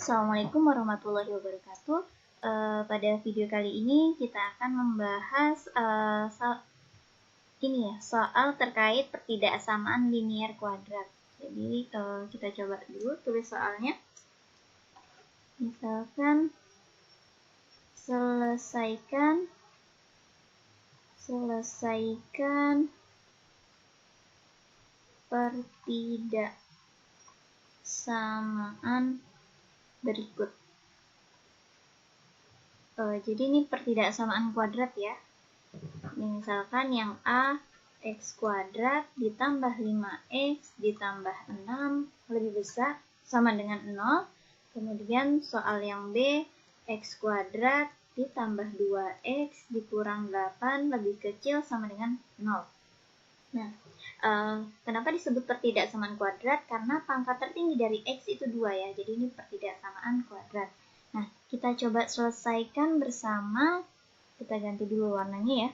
Assalamualaikum warahmatullahi wabarakatuh. Pada video kali ini kita akan membahas soal terkait pertidaksamaan linier kuadrat. Jadi kita coba dulu tulis soalnya. Misalkan selesaikan pertidaksamaan berikut. Jadi ini pertidaksamaan kuadrat ya. Ini misalkan yang A, X kuadrat ditambah 5X ditambah 6 lebih besar sama dengan 0. Kemudian soal yang B, X kuadrat ditambah 2X dikurang 8 lebih kecil sama dengan 0. Nah, kenapa disebut pertidaksamaan kuadrat? Karena pangkat tertinggi dari X itu 2 ya, jadi ini pertidaksamaan kuadrat. Nah, kita coba selesaikan bersama, kita ganti dulu warnanya ya.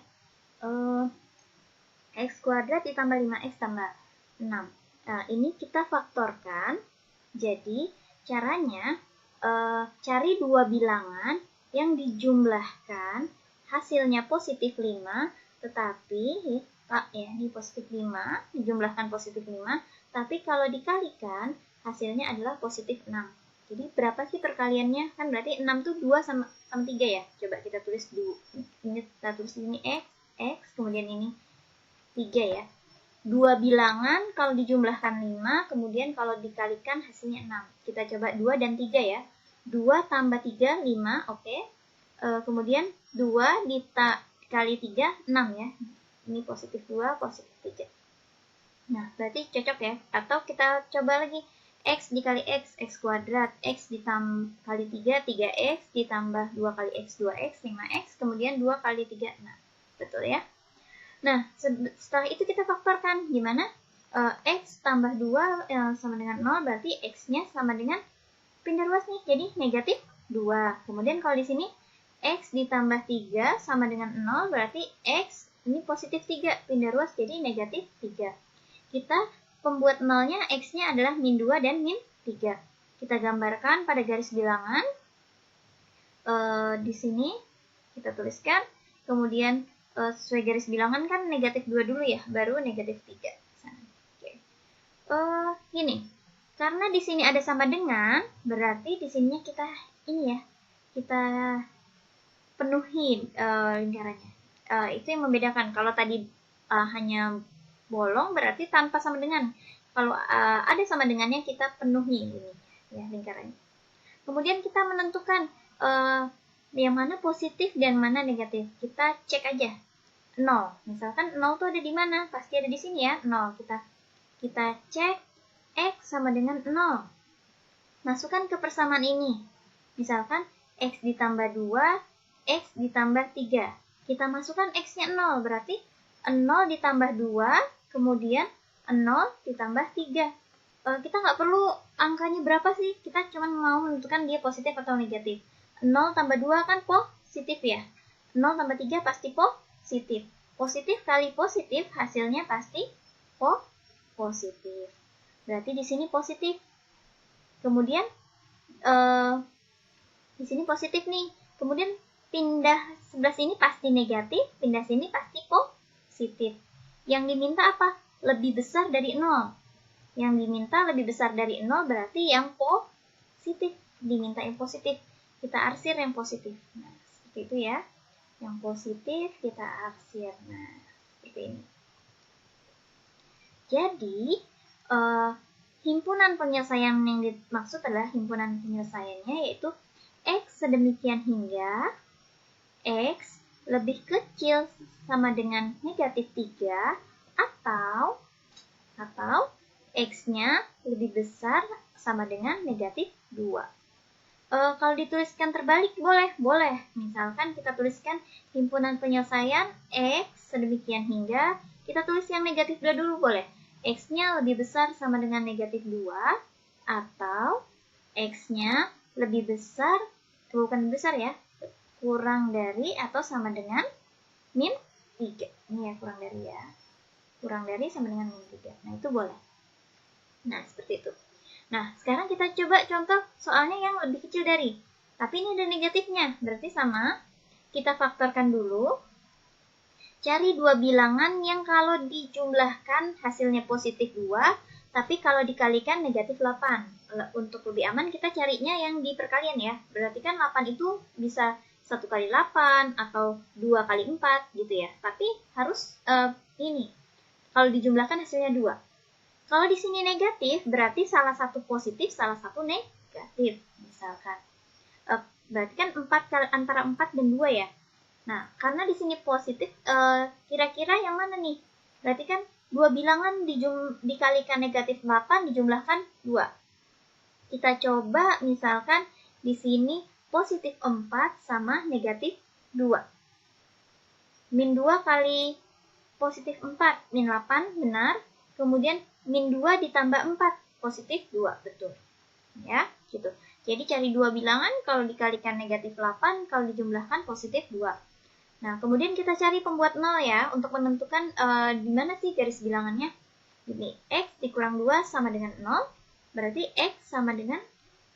X kuadrat ditambah 5X tambah 6. Nah, ini kita faktorkan, jadi caranya cari dua bilangan yang dijumlahkan, hasilnya positif 5, tetapi ini positif 5, dijumlahkan positif 5, tapi kalau dikalikan hasilnya adalah positif 6. Jadi berapa sih perkaliannya? Kan berarti 6 tuh 2 sama 3 ya. Coba kita tulis dulu. Ini kita tulis ini X, kemudian ini 3 ya. Dua bilangan kalau dijumlahkan 5, kemudian kalau dikalikan hasilnya 6. Kita coba 2 dan 3 ya. 2 tambah 3, 5, oke. Kemudian 2 dikali 3, 6 ya. Ini positif 2, positif 3. Nah, berarti cocok ya. Atau kita coba lagi. X dikali X kuadrat. X kali 3, 3X ditambah 2 kali X, 2X, 5X. Kemudian 2 kali 3, 6. Betul ya? Nah, setelah itu kita faktorkan. Gimana? X tambah 2 sama dengan 0, berarti X-nya sama dengan pindah ruas nih. Jadi negatif 2. Kemudian kalau di sini X ditambah 3 sama dengan 0, berarti X ini positif 3, pindah ruas jadi negatif 3. Kita pembuat nolnya X-nya adalah min 2 dan min 3. Kita gambarkan pada garis bilangan. Di sini kita tuliskan. Kemudian sesuai garis bilangan kan negatif 2 dulu ya, baru negatif 3. Oke. Gini. Karena di sini ada sama dengan, berarti di sininya kita kita penuhi lingkarannya. Itu yang membedakan. Kalau tadi hanya bolong berarti tanpa sama dengan. Kalau ada sama dengannya kita penuhi ini ya lingkarannya. Kemudian kita menentukan yang mana positif dan mana negatif. Kita cek aja 0. Misalkan 0 tuh ada di mana? Pasti ada di sini ya 0. Kita cek X sama dengan 0. Masukkan ke persamaan ini. Misalkan X ditambah 2, X ditambah 3. Kita masukkan X-nya 0, berarti 0 ditambah 2, kemudian 0 ditambah 3. Kita nggak perlu angkanya berapa sih, kita cuma mau menentukan dia positif atau negatif. 0 tambah 2 kan positif ya. 0 tambah 3 pasti positif. Positif kali positif hasilnya pasti positif. Berarti di sini positif. Kemudian di sini positif nih. Kemudian pindah sebelah sini pasti negatif, pindah sini pasti positif. Yang diminta apa? Lebih besar dari 0. Yang diminta lebih besar dari 0 berarti yang positif. Diminta yang positif. Kita arsir yang positif. Nah, seperti itu ya. Yang positif kita arsir. Nah, seperti ini. Jadi, himpunan penyelesaian yang dimaksud adalah himpunan penyelesaiannya yaitu X sedemikian hingga X lebih kecil sama dengan negatif 3 atau X-nya lebih besar sama dengan negatif 2. Kalau dituliskan terbalik boleh. Misalkan kita tuliskan himpunan penyelesaian X sedemikian hingga, kita tulis yang negatif 2 dulu boleh. X-nya lebih besar sama dengan negatif 2 atau X-nya lebih besar, bukan besar ya, kurang dari atau sama dengan min 3. Ini ya kurang dari ya. Kurang dari sama dengan min 3. Nah, itu boleh. Nah, seperti itu. Nah, sekarang kita coba contoh soalnya yang lebih kecil dari. Tapi ini ada negatifnya, berarti sama. Kita faktorkan dulu. Cari dua bilangan yang kalau dijumlahkan hasilnya positif 2, tapi kalau dikalikan negatif 8. Untuk lebih aman kita carinya yang di perkalian ya. Berarti kan 8 itu bisa 1 kali 8 atau 2 kali 4 gitu ya. Tapi harus ini. Kalau dijumlahkan hasilnya 2. Kalau di sini negatif, berarti salah satu positif, salah satu negatif. Misalkan. Berarti kan 4 antara 4 dan 2 ya. Nah, karena di sini positif, kira-kira yang mana nih? Berarti kan dua bilangan dikalikan negatif 8 dijumlahkan 2. Kita coba misalkan di sini positif 4 sama negatif 2. Min 2 kali positif 4, min 8, benar. Kemudian min 2 ditambah 4, positif 2, betul. Ya, gitu. Jadi cari dua bilangan, kalau dikalikan negatif 8, kalau dijumlahkan positif 2. Nah, kemudian kita cari pembuat 0 ya, untuk menentukan di mana sih garis bilangannya. Jadi, X dikurang 2 sama dengan 0, berarti X sama dengan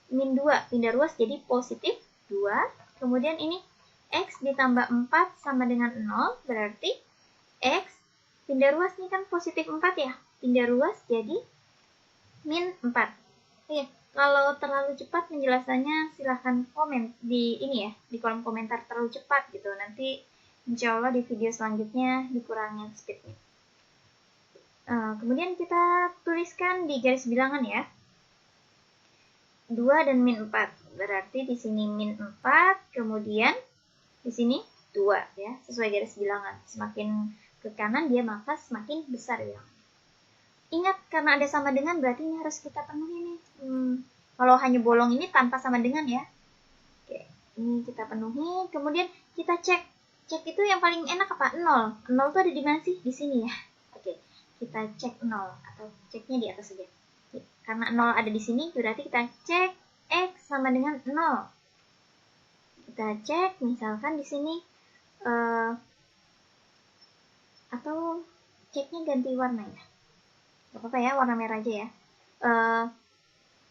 min 2, pindah ruas jadi positif 2. Kemudian ini X ditambah 4 sama dengan 0, berarti X, pindah ruas ini kan positif 4 ya, pindah ruas jadi min 4. Oke, kalau terlalu cepat penjelasannya silahkan komen di ini ya, di kolom komentar terlalu cepat gitu, nanti insya Allah di video selanjutnya dikurangin speednya. Kemudian kita tuliskan di garis bilangan ya. 2 dan min 4. Berarti di sini min 4, kemudian di sini 2 ya, sesuai garis bilangan. Semakin ke kanan dia maka semakin besar bilangannya. Ingat, karena ada sama dengan berarti ini harus kita penuhi nih. Kalau hanya bolong ini tanpa sama dengan ya. Oke, ini kita penuhi, kemudian kita cek. Cek itu yang paling enak apa? 0. 0 itu ada di mana sih? Di sini ya. Oke, kita cek 0 atau ceknya di atas saja. Oke, karena 0 ada di sini, berarti kita cek X sama dengan 0. Kita cek misalkan di sini atau ceknya ganti warna ya. Gak apa-apa ya, warna merah aja ya.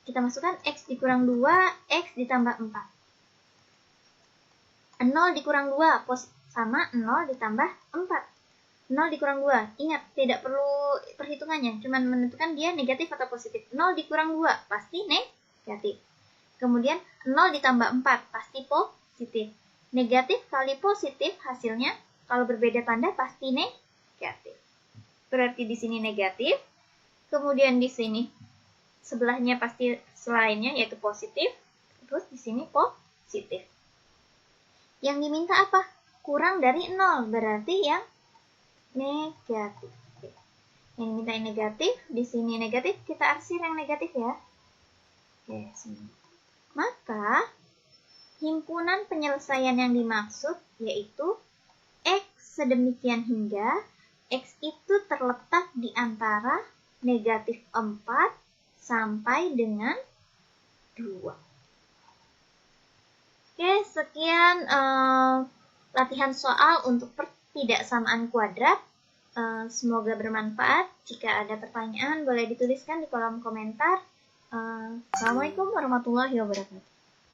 Kita masukkan X dikurang 2, X ditambah 4. 0 dikurang 2 sama 0 ditambah 4. 0 dikurang 2, ingat tidak perlu perhitungannya, cuma menentukan dia negatif atau positif. 0 dikurang 2 pasti negatif. Kemudian 0 ditambah 4 pasti positif. Negatif kali positif hasilnya kalau berbeda tanda pasti negatif. Berarti di sini negatif. Kemudian di sini sebelahnya pasti selainnya yaitu positif. Terus di sini positif. Yang diminta apa? Kurang dari 0, berarti yang negatif. Yang diminta yang negatif, di sini negatif, kita arsir yang negatif ya. Oke, sini. Maka himpunan penyelesaian yang dimaksud yaitu X sedemikian hingga X itu terletak di antara negatif 4 sampai dengan 2. Oke, sekian latihan soal untuk pertidaksamaan kuadrat. Semoga bermanfaat. Jika ada pertanyaan boleh dituliskan di kolom komentar. Assalamualaikum warahmatullahi wabarakatuh.